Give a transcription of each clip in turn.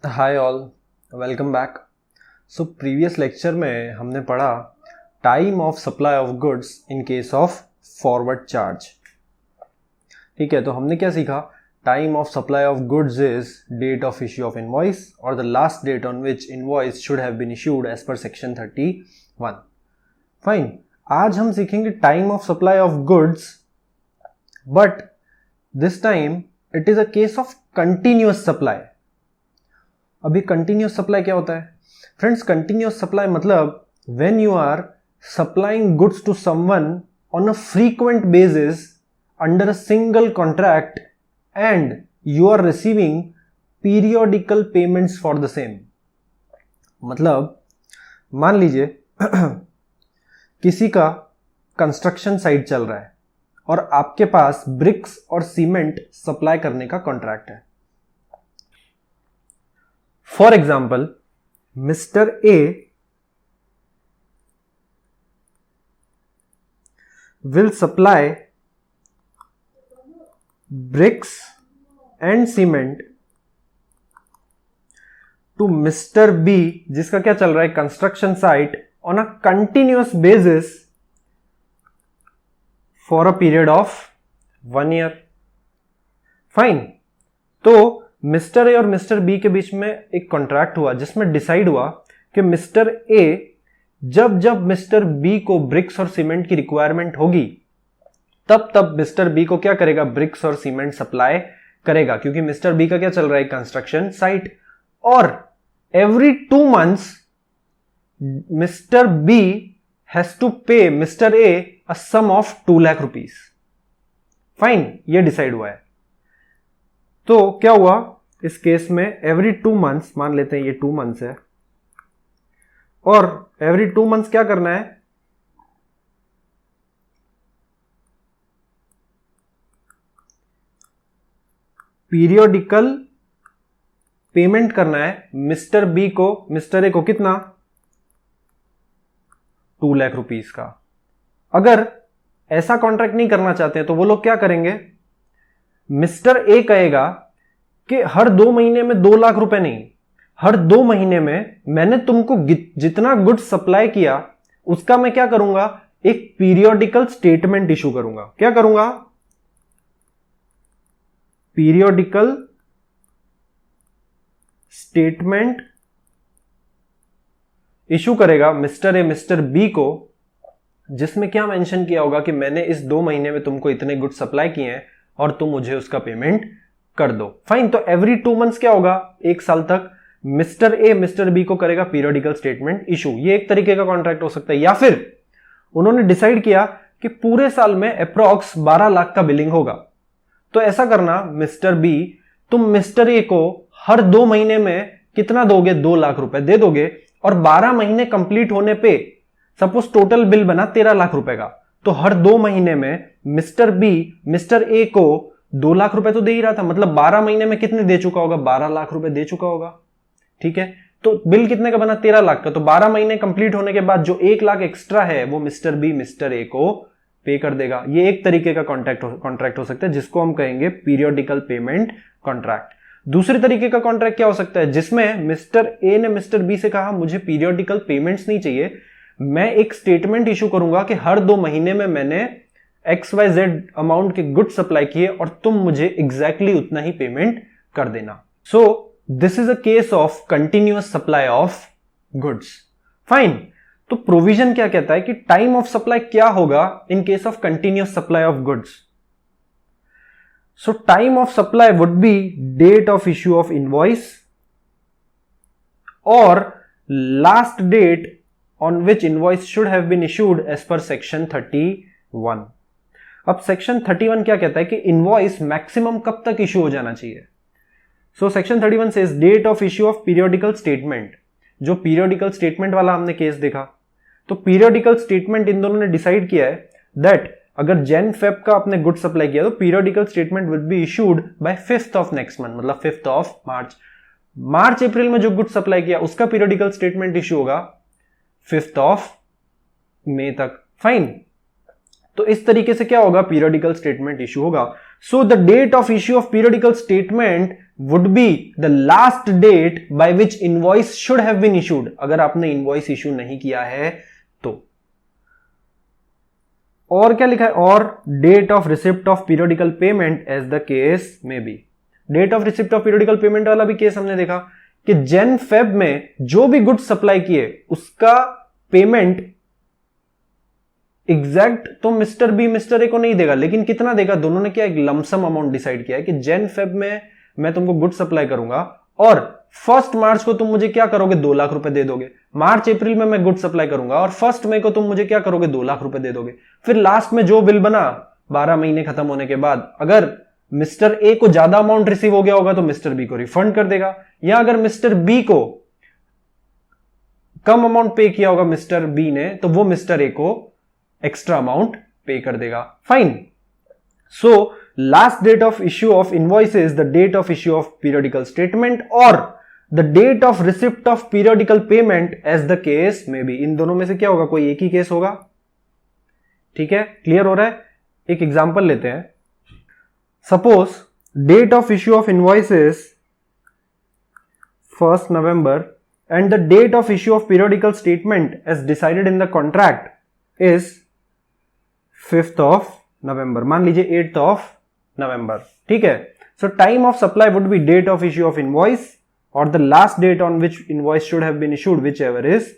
हाय all, welcome back. So previous lecture में हमने पढ़ा time of supply of goods in case of forward charge. ठीक है, तो हमने क्या सीखा? Time of supply of goods is date of issue of invoice और the last date on which invoice should have been issued as per section 31। Fine, आज हम सीखेंगे time of supply of goods, but this time it is a case of continuous supply. अभी continuous supply क्या होता है friends? Continuous supply मतलब when you are supplying goods to someone on a frequent basis under a single contract and you are receiving periodical payments for the same. मतलब मान लीजिए किसी का कंस्ट्रक्शन साइट चल रहा है और आपके पास ब्रिक्स और सीमेंट सप्लाई करने का कॉन्ट्रैक्ट है। For example, Mr. A will supply bricks and cement to Mr. B, जिसका क्या चल रहा है construction site, on a continuous basis for a period of 1 year. Fine. तो मिस्टर ए और मिस्टर बी के बीच में एक कॉन्ट्रैक्ट हुआ जिसमें डिसाइड हुआ कि मिस्टर ए जब जब मिस्टर बी को ब्रिक्स और सीमेंट की रिक्वायरमेंट होगी तब तब मिस्टर बी को क्या करेगा? ब्रिक्स और सीमेंट सप्लाई करेगा, क्योंकि मिस्टर बी का क्या चल रहा है? Construction site. और every 2 months mister B has to pay mister A a sum of 2 lakh rupees. Fine, ये डिसाइड हुआ है। तो क्या हुआ इस केस में? एवरी 2 months, मान लेते हैं ये 2 months है, और एवरी 2 months क्या करना है? पीरियोडिकल पेमेंट करना है मिस्टर बी को, मिस्टर ए को कितना? 2 लाख रुपीस का। अगर ऐसा कॉन्ट्रैक्ट नहीं करना चाहते हैं तो वो लोग क्या करेंगे? मिस्टर ए कहेगा कि हर 2 महीने में 2 लाख रुपए नहीं, हर 2 महीने में मैंने तुमको जितना गुड्स सप्लाई किया उसका मैं क्या करूंगा? एक पीरियोडिकल स्टेटमेंट इशू करूंगा। क्या करूंगा? पीरियोडिकल स्टेटमेंट इशू करेगा मिस्टर ए मिस्टर बी को, जिसमें क्या मेंशन किया होगा कि मैंने इस 2 महीने में तुमको इतने गुड्स सप्लाई किए हैं और तुम मुझे उसका पेमेंट कर दो। फाइन, तो एवरी 2 months क्या होगा? 1 साल तक मिस्टर ए मिस्टर बी को करेगा पीरियोडिकल स्टेटमेंट इशू। ये एक तरीके का कॉन्ट्रैक्ट हो सकता है। या फिर उन्होंने डिसाइड किया कि पूरे साल में अप्रॉक्स 12 लाख का बिलिंग होगा, तो ऐसा करना मिस्टर बी, तुम मिस्टर ए को हर 2 महीने में कितना दोगे? 2 लाख रुपए दे दोगे, और 12 महीने कंप्लीट होने पे सपोज टोटल बिल बना 13 लाख रुपए का, तो हर 2 महीने में मिस्टर बी मिस्टर ए को 2 लाख रुपए तो दे ही रहा था, मतलब 12 महीने में कितने दे चुका होगा? 12 लाख रुपए दे चुका होगा। ठीक है, तो बिल कितने का बना? 13 लाख का। तो 12 महीने कंप्लीट होने के बाद जो 1 लाख एक्स्ट्रा है वो मिस्टर बी मिस्टर ए को पे कर देगा। ये एक तरीके का कॉन्ट्रैक्ट हो सकता है जिसको हम कहेंगे पीरियोडिकल पेमेंट कॉन्ट्रैक्ट। दूसरे तरीके का कॉन्ट्रैक्ट क्या हो सकता है? जिसमें मिस्टर ए ने मिस्टर बी से कहा मुझे पीरियोडिकल पेमेंट्स नहीं चाहिए, मैं एक स्टेटमेंट इशू करूंगा कि हर 2 महीने में मैंने XYZ अमाउंट के गुड्स सप्लाई किए और तुम मुझे एग्जैक्टली उतना ही पेमेंट कर देना। So this is a case of continuous supply of goods. Fine, तो प्रोविजन क्या कहता है कि टाइम ऑफ सप्लाई क्या होगा in case of continuous supply of goods? So time of supply would be date of issue of invoice और last date on which invoice should have been issued as per section 31। अब section 31 क्या कहता है कि invoice maximum कब तक issue हो जाना चाहिए? So section 31 says date of issue of periodical statement. जो पीरियोडिकल स्टेटमेंट वाला हमने केस देखा, तो पीरियोडिकल स्टेटमेंट इन दोनों ने डिसाइड किया है दैट अगर जैन फेब का आपने गुड सप्लाई किया तो periodical statement will be issued by 5th of next month, मतलब 5th of मार्च अप्रैल में जो गुड सप्लाई किया उसका पीरियोडिकल स्टेटमेंट इशू होगा 5th of May तक। फाइन, तो इस तरीके से क्या होगा? पीरियोडिकल स्टेटमेंट इशू होगा। So the date of issue of periodical statement would be the last date by which invoice should have been issued, अगर आपने इनवॉइस इशू नहीं किया है तो। और क्या लिखा है, और date of receipt of periodical payment as the case may be. Date of receipt of periodical payment वाला भी केस हमने देखा कि जन फेब में जो भी गुड्स सप्लाई किए उसका पेमेंट एग्जैक्ट तो मिस्टर बी मिस्टर ए को नहीं देगा, लेकिन कितना देगा, दोनों ने क्या एक लमसम अमाउंट डिसाइड किया है कि जन फेब में मैं तुमको गुड सप्लाई करूंगा और 1 मार्च को तुम मुझे क्या करोगे, 2 लाख रुपए दे दोगे। मार्च अप्रैल में मैं गुड सप्लाई करूंगा और 1 मई को तुम मुझे क्या करोगे, 2 लाख रुपए दे दोगे। फिर लास्ट में जो बिल बना 12 महीने खत्म होने के बाद, अगर मिस्टर ए को ज्यादा अमाउंट रिसीव हो गया होगा तो मिस्टर बी को रिफंड कर देगा, या अगर मिस्टर बी को कम अमाउंट पे किया होगा मिस्टर बी ने तो वो मिस्टर ए को एक्स्ट्रा अमाउंट पे कर देगा। Fine. So last date of issue of invoice is the date of issue of periodical statement और the date of receipt of periodical payment as the case may be. इन दोनों में से क्या होगा, कोई एक ही केस होगा। ठीक है, क्लियर हो रहा है। एक एग्जांपल लेते हैं। Suppose date of issue of invoice is 1 November and the date of issue of periodical statement as decided in the contract is 5th of November, मान लीजिए 8th of November। ठीक है, so time of supply would be date of issue of invoice or the last date on which invoice should have been issued, whichever is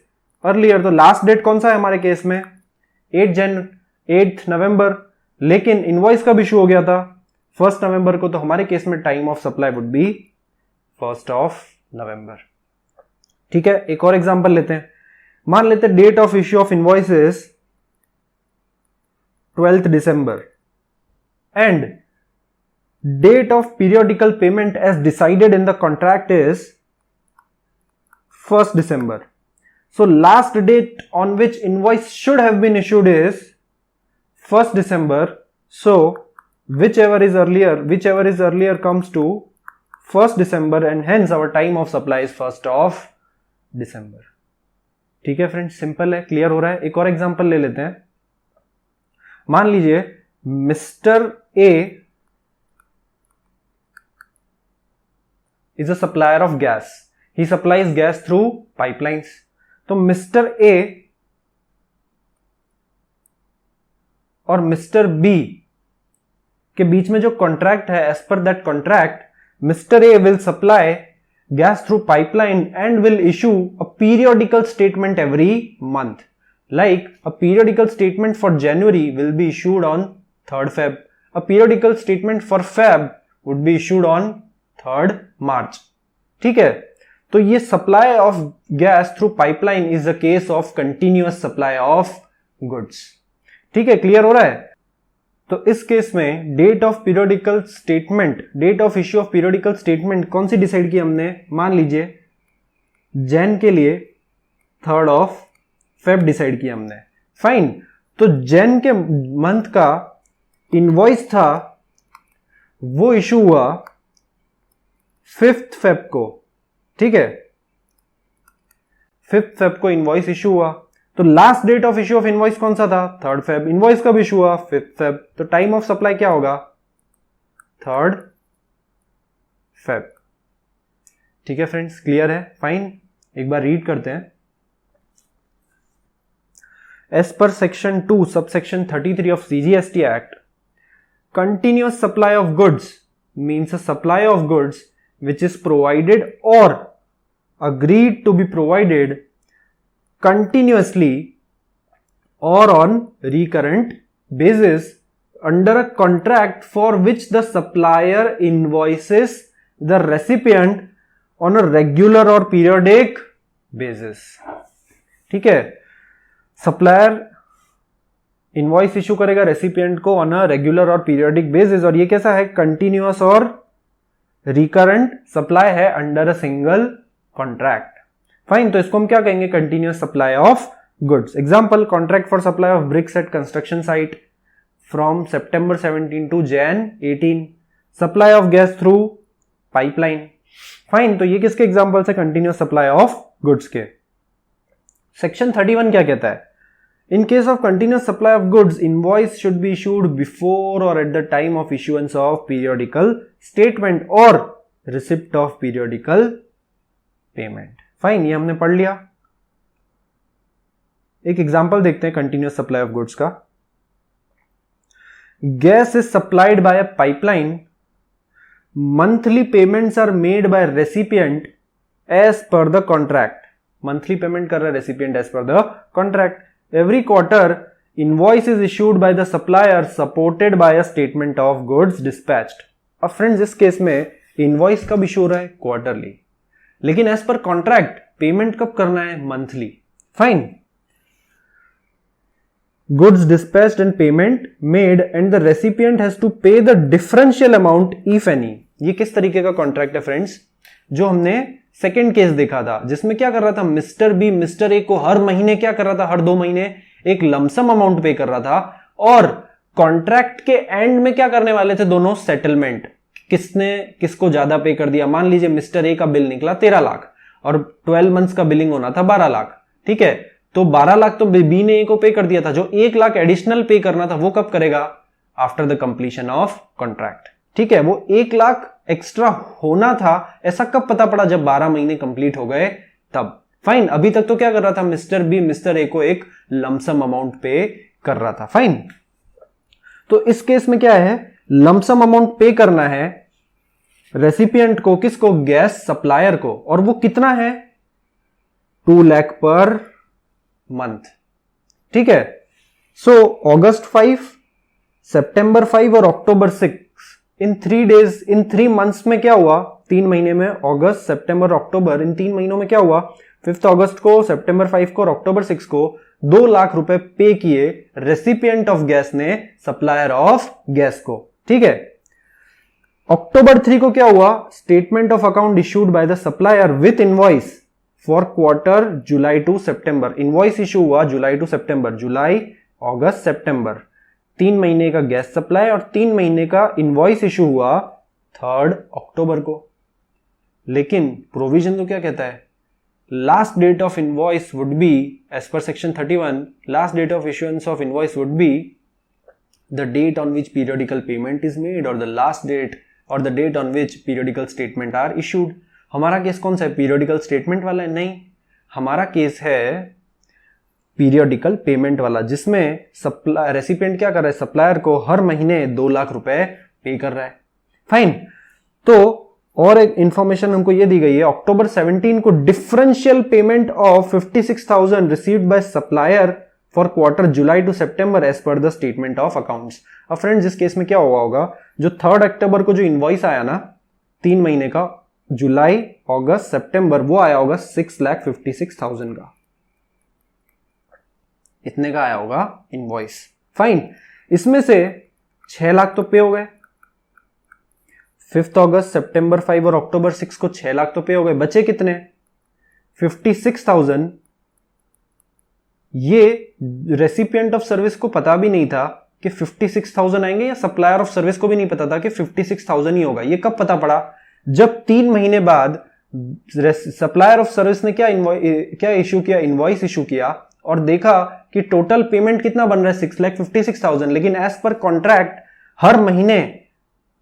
earlier। तो last date कौन सा है हमारे case में, 8th November, लेकिन invoice कब issue हो गया था, 1 November को, तो हमारे केस में time of supply would B 1st of November। ठीक है, एक और एग्जांपल लेते हैं। मान लेते हैं date of issue of invoices 12th December and date of periodical payment as decided in the contract is 1st December। So last date on which invoice should have been issued is 1st December। So whichever is earlier comes to 1st December and hence our time of supply is 1st of December। ठीक है friends, simple है, clear हो रहा है। एक और example ले लेते हैं। मान लीजिए mister A is a supplier of gas, he supplies gas through pipelines. तो मिस्टर ए और मिस्टर बी के बीच में जो कॉन्ट्रैक्ट है, as per that contract mister A will supply gas through pipeline and will issue a periodical statement every month, like a periodical statement for January will be issued on 3rd Feb, a periodical statement for Feb would be issued on 3rd March। ठीक है, तो ये supply of gas through pipeline is a case of continuous supply of goods। ठीक है, clear हो रहा है। तो इस केस में date of periodical statement, date of issue of periodical statement कौन सी डिसाइड की हमने, मान लीजिए जैन के लिए 3rd of Feb डिसाइड किया हमने। फाइन, तो जैन के मंथ का इनवॉइस था वो इशू हुआ 5th Feb को। ठीक है, 5th Feb को इनवॉइस इशू हुआ, तो last date of issue of invoice कौन सा था, 3rd Feb। इनवॉइस कब इशू हुआ, 5th Feb। तो टाइम ऑफ सप्लाई क्या होगा, 3rd Feb। ठीक है फ्रेंड्स, क्लियर है। फाइन, एक बार रीड करते हैं। As per section 2 subsection 33 of CGST act, continuous supply of goods means a supply of goods which is provided और agreed to be provided continuously or on recurrent basis under a contract for which the supplier invoices the recipient on a regular or periodic basis। ठीक है, supplier invoice issue करेगा recipient को on a regular और periodic basis, और ये कैसा है, continuous और रिकरेंट सप्लाई है under a single contract. Fine, तो इसको हम क्या कहेंगे, continuous supply of goods. Example, contract for supply of bricks at construction site from September 17 to Jan 18, supply of gas through pipeline. Fine, तो ये किसके एग्जांपल है, कंटिन्यूअस सप्लाई ऑफ गुड्स के। सेक्शन 31 क्या कहता है, in case of continuous supply of goods invoice should be issued before और at the time of issuance of periodical statement और receipt of periodical payment. Fine, ये हमने पढ़ लिया। एक एग्जांपल देखते हैं कंटिन्यूअस सप्लाई ऑफ गुड्स का। Gas is supplied by a pipeline, monthly payments are made by recipient as per the contract. Monthly payment कर रहा है recipient as per the contract. Every quarter invoice is issued by the supplier supported by a statement of goods dispatched. अब friends, इस case में invoice कब issue हो रहा है? क्वार्टरली। लेकिन एज पर कॉन्ट्रैक्ट पेमेंट कब करना है? Monthly. Fine. Goods dispatched and payment made and the recipient has to pay the differential amount if any। ये किस तरीके का कॉन्ट्रैक्ट है फ्रेंड्स? जो हमने सेकेंड केस देखा था, जिसमें क्या कर रहा था मिस्टर बी मिस्टर ए को हर महीने क्या कर रहा था, हर 2 महीने एक लमसम अमाउंट पे कर रहा था, और कॉन्ट्रैक्ट के एंड में क्या करने वाले थे दोनों? सेटलमेंट। किसने किसको ज्यादा पे कर दिया? मान लीजिए मिस्टर ए का बिल निकला 13 लाख और 12 मंथ्स का बिलिंग होना था 12 लाख। ठीक है, तो 12 लाख तो बी ने ए को पे कर दिया था। जो 1 लाख एडिशनल पे करना था वो कब करेगा? After the completion of contract. ठीक है, वो 1 लाख एक्स्ट्रा होना था, ऐसा कब पता पड़ा? जब 12 महीने कंप्लीट हो गए तब। फाइन। अभी तक तो क्या कर रहा था मिस्टर बी मिस्टर ए को एक लमसम अमाउंट पे कर रहा था। फाइन। तो इस केस में क्या है? लमसम अमाउंट पे करना है रेसिपिएंट को। किसको? गैस सप्लायर को। और वो कितना है? 2 लाख पर मंथ। ठीक है। सो अगस्त 5, सितंबर 5 और अक्टूबर 6, इन 3 डेज, इन 3 मंथ्स में क्या हुआ? 3 महीने में, अगस्त सितंबर अक्टूबर, इन 3 महीनों में क्या हुआ? 5 अगस्त को, सितंबर 5 को और अक्टूबर 6 को 2 लाख रुपए पे किए रेसिपिएंट ऑफ गैस ने सप्लायर ऑफ गैस को। ठीक है। अक्टूबर 3 को क्या हुआ? Statement of account issued by the supplier with invoice for quarter July to September. Invoice issue हुआ जुलाई टू सितंबर, जुलाई अगस्त सितंबर, 3 महीने का गैस सप्लाई और 3 महीने का इनवॉइस इशू हुआ 3 अक्टूबर को। लेकिन प्रोविजन तो क्या कहता है? Last date of invoice would be, as per section 31, last date of issuance of invoice would be the date on which periodical payment is made और द लास्ट डेट और the date on which periodical statement are issued. हमारा case कौन सा है? Periodical statement वाला है? नहीं, हमारा केस है पीरियोडिकल पेमेंट वाला, जिसमें रेसिपिएंट क्या कर रहा है? सप्लायर को हर महीने 2 लाख रुपए पे कर रहा है। फाइन। तो और एक इंफॉर्मेशन हमको ये दी गई है, अक्टूबर 17 को differential payment of 56,000 received by supplier for quarter July to September as per the statement of accounts. अब फ्रेंड्स, इस केस में क्या हुआ होगा? जो 3 अक्टूबर को जो इनवॉइस आया ना 3 महीने का, जुलाई अगस्त सितंबर, वो आया होगा 6,56,000 का। इतने का आया होगा इनवॉइस। फाइन। इसमें से 6 लाख तो पे हो गए। 5 अगस्त सितंबर 5 और अक्टूबर 6 को 6 लाख तो पे हो गए। बचे कितने? 56,000। ये रेसिपिएंट ऑफ सर्विस को पता भी नहीं था कि 56,000 आएंगे, या सप्लायर ऑफ सर्विस को भी नहीं पता था कि 56,000 ही होगा। ये कब पता पड़ा? जब 3 महीने बाद सप्लायर ऑफ सर्विस ने क्या इशू किया? इनवॉइस इशू किया और देखा कि टोटल पेमेंट कितना बन रहा है? 6,56,000। लेकिन एज पर कॉन्ट्रैक्ट हर महीने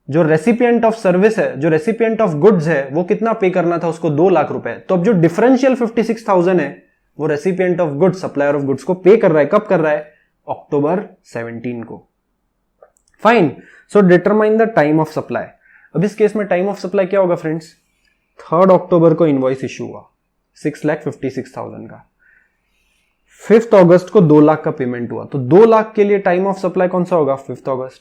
जो रेसिपिएंट ऑफ सर्विस है, जो रेसिपिएंट ऑफ गुड्स है, वो कितना पे करना था? उसको 2 लाख रुपए। तो अब जो डिफरेंशियल 56,000 है वो recipient of goods, supplier of goods को पे कर रहा है। कब कर रहा है? अक्टूबर 17 को। Fine. So determine the time of supply. अब इस केस में टाइम ऑफ सप्लाई क्या होगा फ्रेंड्स? 3 अक्टूबर को इनवॉइस इशू हुआ 6,56,000 का। 5 अगस्त को 2 लाख का पेमेंट हुआ, तो 2 लाख के लिए टाइम ऑफ सप्लाई कौन सा होगा? 5 अगस्त।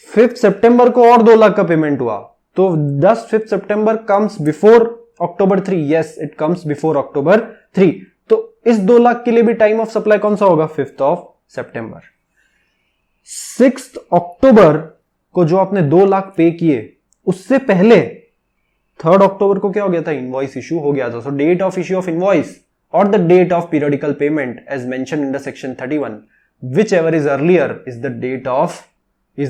5 सितंबर को और 2 लाख का पेमेंट हुआ, तो 5 सितंबर comes before October 3। Yes, it comes before October 3। तो इस 2 लाख के लिए भी टाइम ऑफ सप्लाई कौन सा होगा? 5 सितंबर। 6 अक्टूबर को जो आपने 2 लाख पे किए, उससे पहले 3 अक्टूबर को क्या हो गया था? इनवॉइस इशू हो गया था। So date of issue of invoice or the date of periodical payment as mentioned in the section 31, whichever is earlier is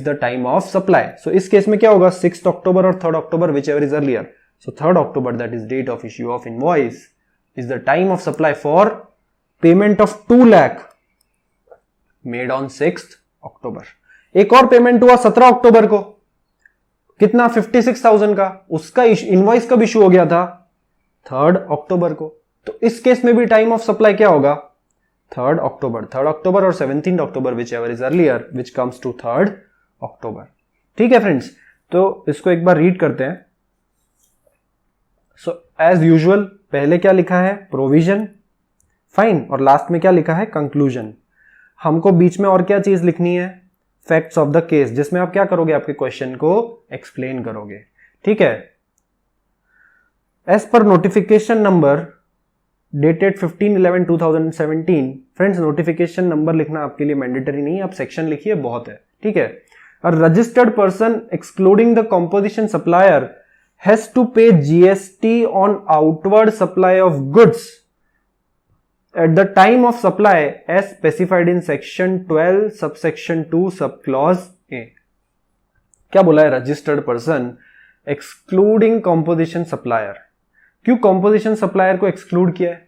the time of supply. So इस केस में क्या होगा? 6 अक्टूबर और 3 अक्टूबर, whichever is earlier. So 3 October, that is date of issue of invoice, is the time of supply for payment of 2 lakh made on 6th अक्टूबर। एक और payment हुआ 17 अक्टूबर को, कितना 56,000 का, उसका इनवॉइस कब इशू हो गया था 3 अक्टूबर को। तो इस केस में भी टाइम ऑफ सप्लाई क्या होगा 3 अक्टूबर और 17 October whichever is earlier which comes to 3 October. ठीक है फ्रेंड्स, तो इसको एक बार रीड करते हैं। सो एज यूजुअल पहले क्या लिखा है प्रोविजन, फाइन, और लास्ट में क्या लिखा है कंक्लूजन। हमको बीच में और क्या चीज लिखनी है फैक्ट्स ऑफ द केस, जिसमें आप क्या करोगे आपके क्वेश्चन को एक्सप्लेन करोगे। ठीक है, as per notification number dated 15/11/2017, friends notification number लिखना आपके लिए मैंडेटरी नहीं है, आप सेक्शन लिखिए बहुत है। ठीक है, a registered person excluding the composition supplier has to pay GST on outward supply of goods at the time of supply as specified in section 12 subsection 2 subclause A। क्या बोला है registered person excluding composition supplier. क्यों composition supplier को exclude किया है?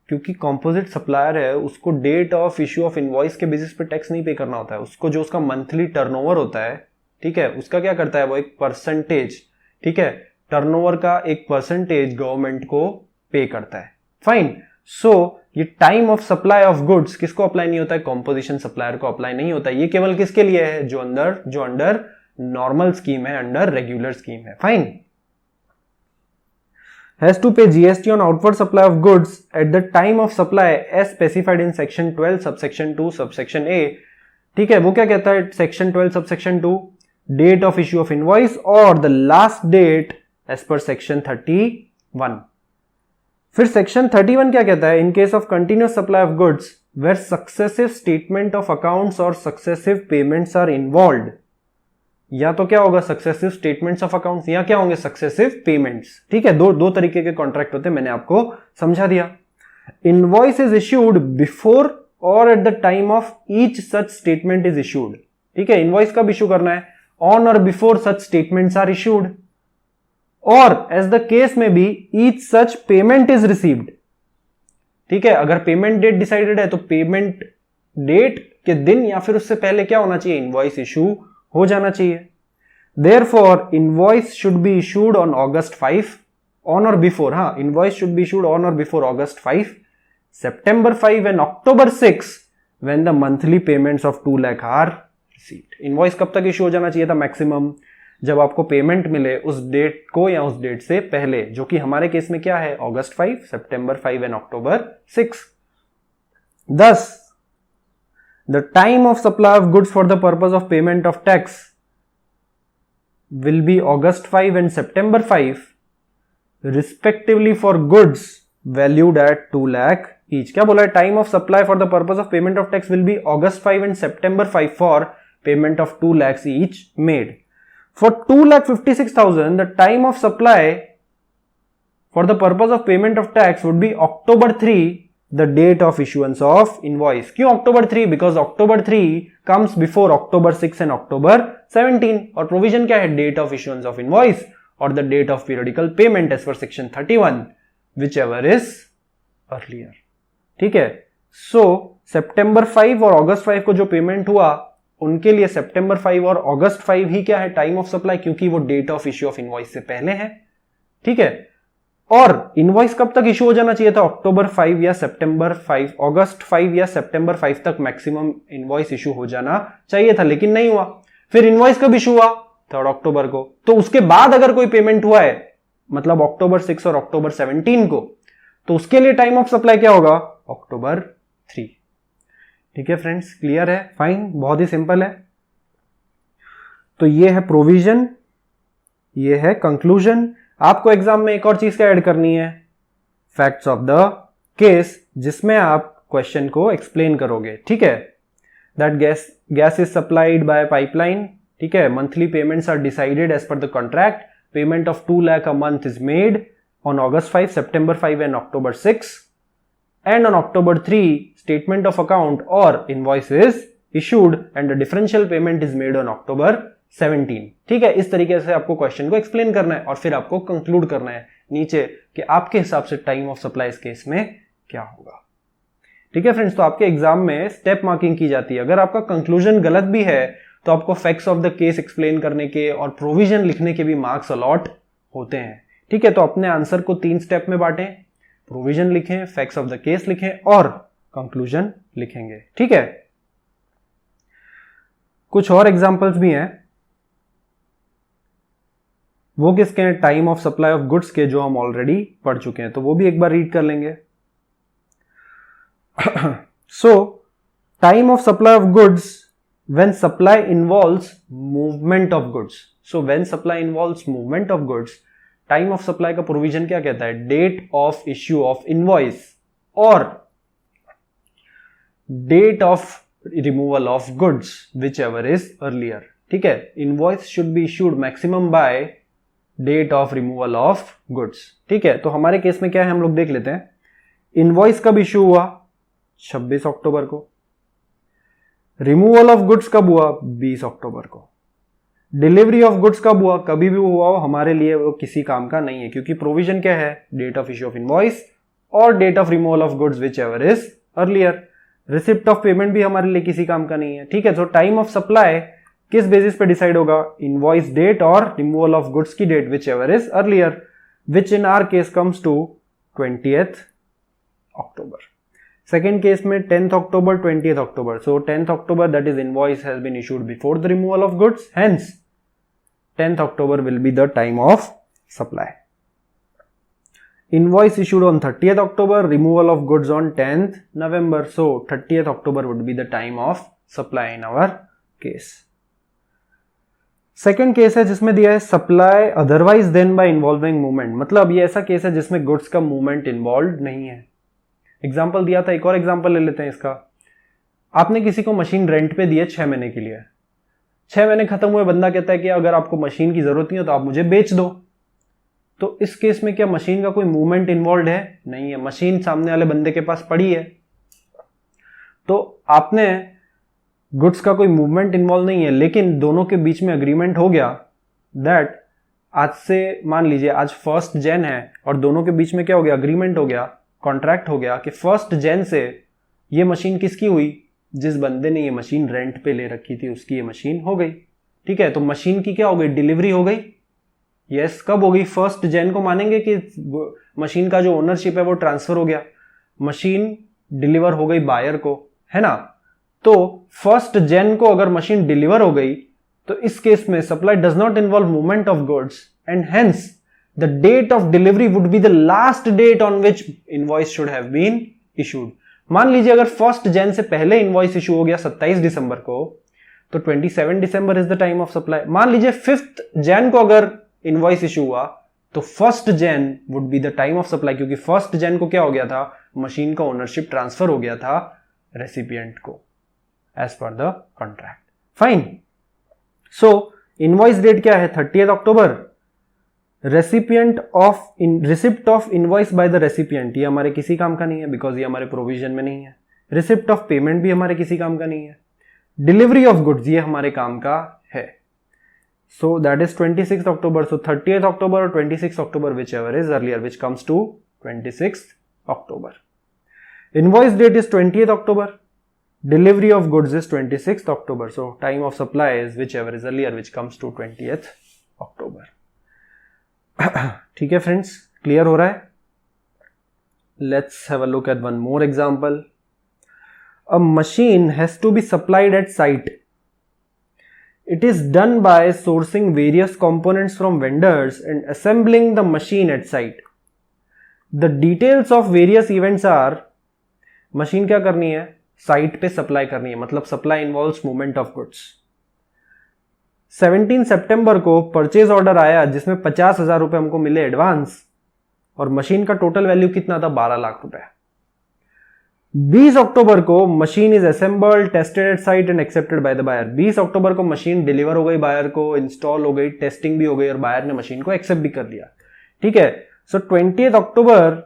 क्योंकि composite supplier है उसको date of issue of invoice के बेसिस पे टैक्स नहीं पे करना होता है, उसको जो उसका मंथली टर्नओवर होता है, ठीक है, उसका क्या करता है वो एक परसेंटेज, ठीक है, टर्नओवर का एक परसेंटेज गवर्नमेंट को पे करता है। फाइन, सो ये time of supply of goods किसको अप्लाई नहीं होता है कंपोजिशन सप्लायर को अप्लाई नहीं होता है। ये केवल किसके लिए है जो अंडर नॉर्मल स्कीम है, अंडर रेगुलर स्कीम है। Fine, has to pay GST on outward supply of goods at the time of supply as specified in section 12 subsection 2 subsection A. ठीक है, वो क्या कहता है section 12 subsection 2, date of issue of invoice or the last date as per section 31। फिर section 31 क्या कहता है? In case of continuous supply of goods where successive statement of accounts or successive payments are involved, या तो क्या होगा successive statements of accounts या क्या होंगे successive payments। ठीक है, दो तरीके के कॉन्ट्रैक्ट होते हैं, मैंने आपको समझा दिया। Invoice is issued before or at the time of each such statement is issued। ठीक है, इनवॉइस कब इशू करना है? On or before such statements are issued, or as the case may be each such payment is received। ठीक है, अगर payment date decided है तो पेमेंट डेट के दिन या फिर उससे पहले क्या होना चाहिए इनवॉइस इशू हो जाना चाहिए। Therefore invoice should be issued on August 5 on or before, हाँ invoice should be issued on or before August 5, September 5 and October 6 when the monthly payments of 2 lakh are invoice कब तक issue हो जाना चाहिए था मैक्सिमम? जब आपको payment मिले उस डेट को या उस डेट से पहले, जो कि हमारे केस में क्या है अगस्त 5, सितंबर 5 and October 6। Thus the time of supply of goods for the purpose of payment of tax will be August 5 and September 5 respectively for goods valued at 2 lakh each। क्या बोला है? Time of supply for the purpose of payment of tax will be August 5 and September 5 for payment of 2 lakhs each made। For 2,56,000 the time of supply for the purpose of payment of tax would be October 3 the date of issuance of invoice। क्यों October 3? Because October 3 comes before October 6 and October 17। और provision क्या है? Date of issuance of invoice और the date of periodical payment as per section 31 whichever is earlier। ठीक है, सो सितंबर 5 और अगस्त 5 को जो पेमेंट हुआ उनके लिए सितंबर 5 और अगस्त 5 ही क्या है टाइम ऑफ सप्लाई, क्योंकि वो date of issue of invoice से पहले है। ठीक है, और इनवॉइस कब तक इश्यू हो जाना चाहिए था? अक्टूबर 5 या सितंबर 5, अगस्त 5 या सितंबर 5 तक मैक्सिमम इनवॉइस इश्यू हो जाना चाहिए था, लेकिन नहीं हुआ। फिर इनवॉइस कब इश्यू हुआ? 3 अक्टूबर को। तो उसके बाद अगर कोई पेमेंट हुआ है मतलब अक्टूबर 6 और अक्टूबर 17 को, तो उसके लिए टाइम ऑफ सप्लाई क्या होगा? अक्टूबर 3। ठीक है फ्रेंड्स, क्लियर है? फाइन, बहुत ही सिंपल है। तो ये है प्रोविजन, ये है कंक्लूजन। आपको एग्जाम में एक और चीज क्या ऐड करनी है? फैक्ट्स ऑफ द केस, जिसमें आप क्वेश्चन को एक्सप्लेन करोगे। ठीक है, that gas is supplied by pipeline. ठीक है, monthly payments are decided as per the contract. Payment of 2 lakh a month is made on August 5, September 5 and October 6, and on October 3 statement of account or invoice is issued and the differential payment is made on October 17। ठीक है, इस तरीके से आपको question को explain करना है और फिर आपको कंक्लूड करना है नीचे कि आपके हिसाब से टाइम ऑफ सप्लाई इस केस में क्या होगा। ठीक है फ्रेंड्स, तो आपके एग्जाम में स्टेप मार्किंग की जाती है। अगर आपका कंक्लूजन गलत भी है तो आपको facts of the case explain करने के और प्रोविजन लिखने के भी मार्क्स अलॉट होते हैं। ठीक है, तो अपने आंसर को 3 स्टेप में बांटें, प्रोविजन लिखें, फैक्ट्स ऑफ द केस लिखें और कंक्लूजन लिखेंगे। ठीक है, कुछ और एग्जांपल्स भी हैं, वो किसके हैं, time of supply of goods के, जो हम ऑलरेडी पढ़ चुके हैं, तो वो भी एक बार रीड कर लेंगे। सो time of supply of goods when supply involves movement of goods. So when supply involves movement of goods, time of supply का प्रोविजन क्या कहता है, date of issue of invoice और date of removal of goods whichever is earlier. ठीक है, invoice should be issued maximum by date of removal of goods. ठीक है, तो हमारे केस में क्या है हम लोग देख लेते हैं। invoice कब इश्यू हुआ, 26 अक्टूबर को। रिमूवल ऑफ गुड्स कब हुआ, 20 अक्टूबर को। डिलीवरी ऑफ गुड्स कब हुआ, कभी भी हुआ हो, हमारे लिए वो किसी काम का नहीं है, क्योंकि प्रोविजन क्या है, date of issue of invoice और date of removal of goods whichever is earlier. Receipt of payment भी हमारे लिए किसी काम का नहीं है। ठीक है, तो टाइम ऑफ सप्लाई किस बेसिस पे डिसाइड होगा, इनवॉइस डेट और रिमूवल ऑफ गुड्स की date whichever is earlier, which in our case comes to 20th October. Second case में 10th October, 20th October. So 10th October that is invoice has been issued before the removal of goods, hence 10th October will be the time of supply. Invoice issued on 30th October, removal of goods on 10th November. So 30th October would be the time of supply in our case. Second case है जिसमें दिया है supply otherwise then by involving movement, मतलब ये ऐसा case है जिसमें goods का मूवमेंट इन्वॉल्व नहीं है। एग्जाम्पल दिया था, एक और एग्जाम्पल ले लेते हैं इसका। आपने किसी को मशीन रेंट पे दी है 6 महीने के लिए, 6 महीने खत्म हुए, बंदा कहता है कि अगर आपको मशीन की जरूरत नहीं हो तो आप मुझे बेच दो। तो इस केस में क्या मशीन का कोई मूवमेंट इन्वॉल्व है, नहीं है, मशीन सामने वाले बंदे के पास पड़ी है। तो आपने गुड्स का कोई मूवमेंट इन्वॉल्व नहीं है, लेकिन दोनों के बीच में अग्रीमेंट हो गया दैट आज से मान लीजिए आज 1 जनवरी है और दोनों के बीच में क्या हो गया, अग्रीमेंट हो गया, कॉन्ट्रैक्ट हो गया कि 1 जनवरी से ये मशीन किसकी हुई, जिस बंदे ने ये मशीन रेंट पे ले रखी थी उसकी ये मशीन हो गई। ठीक है, तो मशीन की क्या हो गई, डिलीवरी हो गई। यस, कब हो गई, 1 जनवरी को मानेंगे कि मशीन का जो ओनरशिप है वो ट्रांसफर हो गया, मशीन डिलीवर हो गई बायर को, है ना। तो 1 जनवरी को अगर मशीन डिलीवर हो गई तो इस केस में supply does not involve movement of goods and hence the date of delivery would be the last date on which invoice should have been issued. मान लीजिए अगर 1 जनवरी से पहले इनवॉइस इशू हो गया 27 दिसंबर को, तो 27 December is the time of supply. मान लीजिए 5 जनवरी को अगर इनवॉइस इशू हुआ तो 1 January would be the time of supply, क्योंकि 1 जनवरी को क्या हो गया था, मशीन का ओनरशिप ट्रांसफर हो गया था रेसिपिएंट को as per the contract. Fine, so invoice date क्या है, 30th October. Recipient of receipt of invoice by the recipient, ये हमारे किसी काम का नहीं है बिकॉज ये हमारे प्रोविजन में नहीं है। रिसिप्ट ऑफ पेमेंट भी हमारे किसी काम का नहीं है। डिलीवरी ऑफ गुड्स ये हमारे काम का है। So that is 26 October. So 30th October और 26 October whichever is earlier, which comes to 26 October. Invoice date is 20th October, delivery of goods is 26th October. So time of supply is whichever is earlier, which comes to 20th October. ठीक है friends, clear हो रहा है। Let's have a look at one more example. A machine has to be supplied at site. It is done by sourcing various components from vendors and assembling the machine at site. The details of various events are, machine क्या करनी है, site पे supply करनी है, मतलब supply involves movement of goods. 17 सितंबर को purchase order आया जिसमें 50,000 रुपए हमको मिले एडवांस और मशीन का टोटल वैल्यू कितना था, 12 लाख रुपए। 20 अक्टूबर को machine is assembled, tested at site and accepted by the buyer. 20 अक्टूबर को मशीन डिलीवर हो गई बायर को, इंस्टॉल हो गई, टेस्टिंग भी हो गई और बायर ने मशीन को एक्सेप्ट भी कर लिया। ठीक है, so 20th October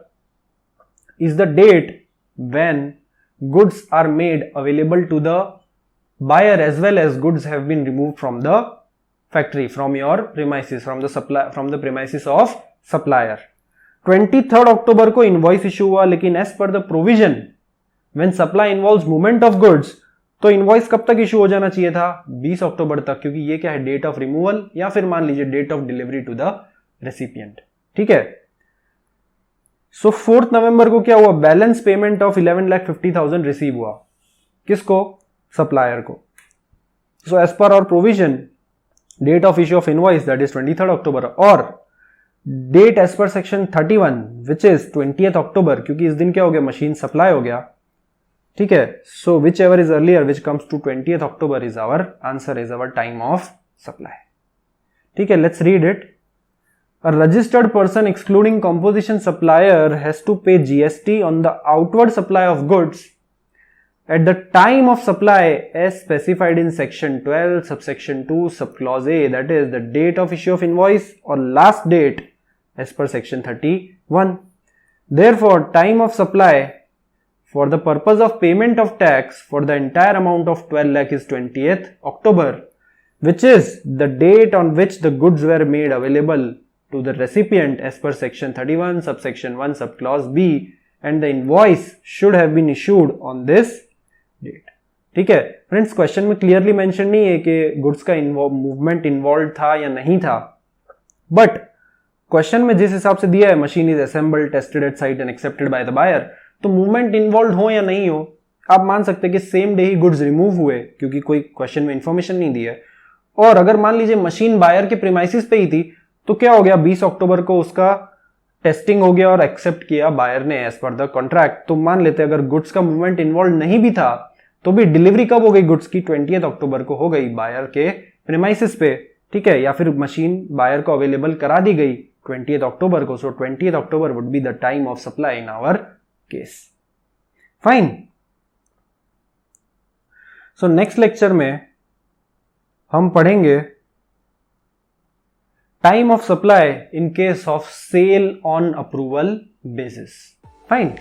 is the date when goods are made available to the buyer as well as goods have been removed from the factory, from your premises, from the premises of supplier. 23rd अक्टूबर को invoice issue हुआ, लेकिन as per the provision when supply involves movement of goods तो invoice कब तक issue हो जाना चाहिए था? 20 अक्टूबर तक, क्योंकि ये क्या है, डेट ऑफ रिमूवल या फिर मान लीजिए date of delivery to the recipient. ठीक है, सो 4 नवंबर को क्या हुआ? बैलेंस पेमेंट ऑफ 11,50,000 रिसीव हुआ। किसको? सप्लायर को। So as per our provision, date of issue of invoice that is 23 October, और date as per section 31 which is 20 October, क्योंकि इस दिन क्या हो गया, मशीन सप्लाई हो गया। ठीक है, so whichever is earlier which comes to 20 October is our answer, is our time of supply. ठीक है, let's read it. A registered person excluding composition supplier has to pay GST on the outward supply of goods at the time of supply as specified in section 12 subsection 2 subclause A, that is the date of issue of invoice or last date as per section 31. Therefore, time of supply for the purpose of payment of tax for the entire amount of 12 lakh is 20th October, which is the date on which the goods were made available to the recipient as per section 31 subsection 1 subclause B, and the invoice should have been issued on this date. ठीक है friends, question में clearly mention नहीं है कि goods का movement involve था या नहीं था, बट क्वेश्चन में जिस हिसाब से दिया है, machine is assembled, tested at site and accepted by the buyer, तो मूवमेंट इन्वॉल्व हो या नहीं हो, आप मान सकते हैं कि सेम डे ही गुड्स रिमूव हुए, क्योंकि कोई क्वेश्चन में इंफॉर्मेशन नहीं दी है। और अगर मान लीजिए मशीन बायर के प्रीमाइसिस पे ही थी, तो क्या हो गया, 20 अक्टूबर को उसका टेस्टिंग हो गया और एक्सेप्ट किया बायर ने एज पर द कॉन्ट्रैक्ट। तो मान लेते हैं अगर गुड्स का मूवमेंट इन्वॉल्व नहीं भी था, तो भी डिलीवरी कब हो गई गुड्स की? 20 अक्टूबर को हो गई बायर के प्रीमाइसिस पे। ठीक है, या फिर मशीन बायर को अवेलेबल करा दी गई 20 अक्टूबर को। So 20 October would be the time of supply in our case. Fine. So next lecture में हम पढ़ेंगे time of supply in case of sale on approval basis. Fine.